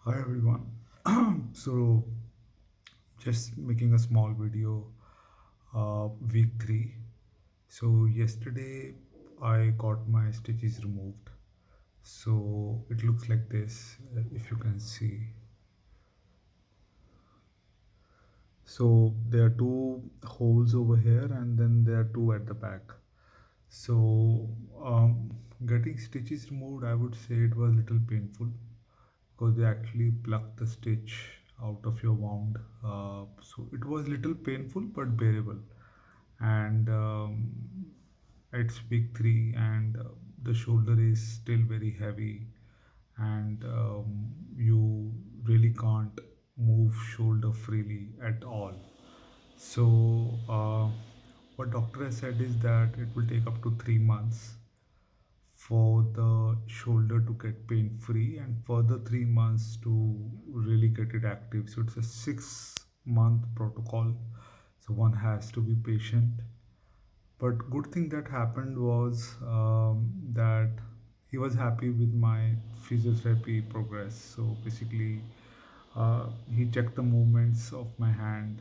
Hi everyone. So just making a small video, week three. So yesterday I got my stitches removed. So it looks like this, if you can see. So there are two holes over here, and then there are two at the back. So getting stitches removed, I would say it was a little painful because they actually plucked the stitch out of your wound. So it was little painful but bearable. And it's week three, and the shoulder is still very heavy, and you really can't move shoulder freely at all. So what doctor has said is that it will take up to 3 months for the shoulder to get pain free and further 3 months to really get it active. So it's a 6 month protocol. So one has to be patient. But good thing that happened was that he was happy with my physiotherapy progress. So basically, he checked the movements of my hand,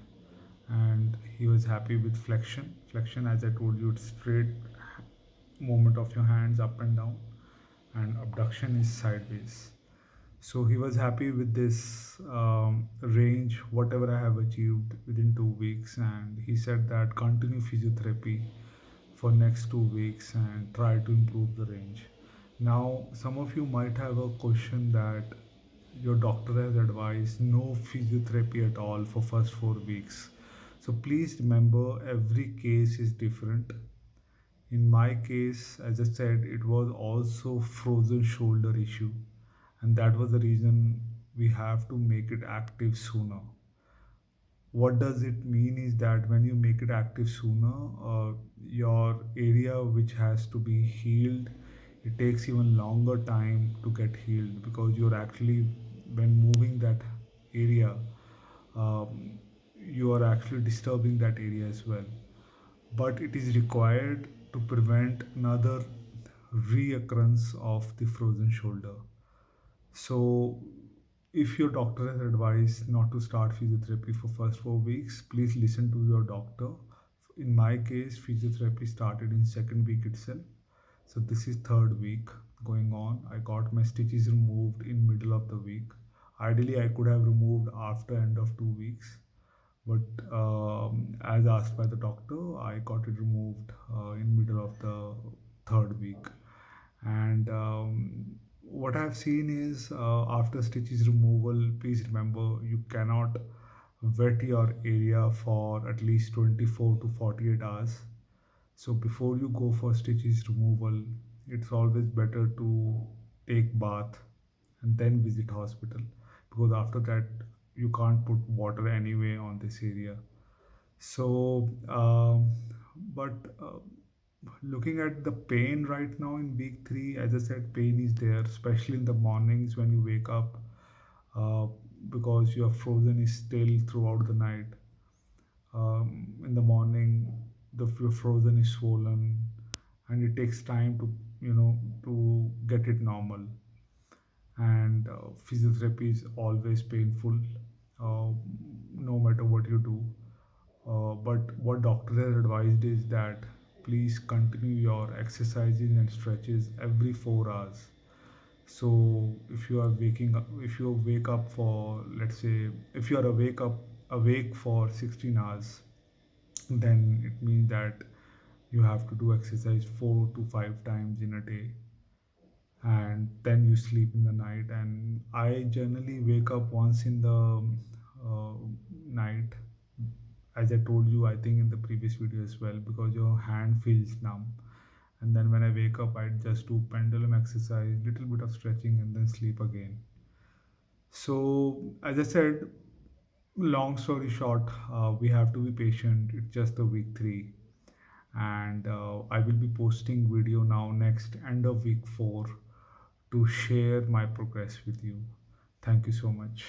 and he was happy with flexion. Flexion, as I told you, it's straight movement of your hands up and down, and abduction is sideways. So he was happy with this range, whatever I have achieved within 2 weeks, and he said that continue physiotherapy for next 2 weeks and try to improve the range. Now, some of you might have a question that your doctor has advised no physiotherapy at all for first 4 weeks. So please remember every case is different. In my case, as I said, it was also frozen shoulder issue, and that was the reason we have to make it active sooner. What does it mean is that when you make it active sooner, your area which has to be healed, it takes even longer time to get healed because you're actually, when moving that area, um, you are actually disturbing that area as well. But it is required to prevent another reoccurrence of the frozen shoulder. So, if your doctor has advised not to start physiotherapy for first 4 weeks, please listen to your doctor. In my case, physiotherapy started in second week itself. So this is third week going on. I got my stitches removed in middle of the week. Ideally, I could have removed after end of 2 weeks, but as asked by the doctor, I got it removed in middle of the third week. And what I've seen is after stitches removal, please remember you cannot wet your area for at least 24 to 48 hours. So before you go for stitches removal, it's always better to take bath and then visit hospital, because after that you can't put water anyway on this area. So, but looking at the pain right now in week three, as I said, pain is there, especially in the mornings when you wake up, uh, because your frozen is still throughout the night. In the morning, your frozen is swollen, and it takes time to to get it normal. And physiotherapy is always painful, uh, no matter what you do. But what doctor has advised is that please continue your exercises and stretches every 4 hours. So if you are waking up, if you wake up for, let's say, if you are awake for 16 hours, then it means that you have to do exercise 4 to 5 times in a day, and then you sleep in the night. And I generally wake up once in the uh, night, as I told you, I think in the previous video as well, because your hand feels numb. And then when I wake up, I just do pendulum exercise, little bit of stretching, and then sleep again. So as I said, long story short, we have to be patient. It's just the week three, and I will be posting video now next end of week four to share my progress with you. Thank you so much.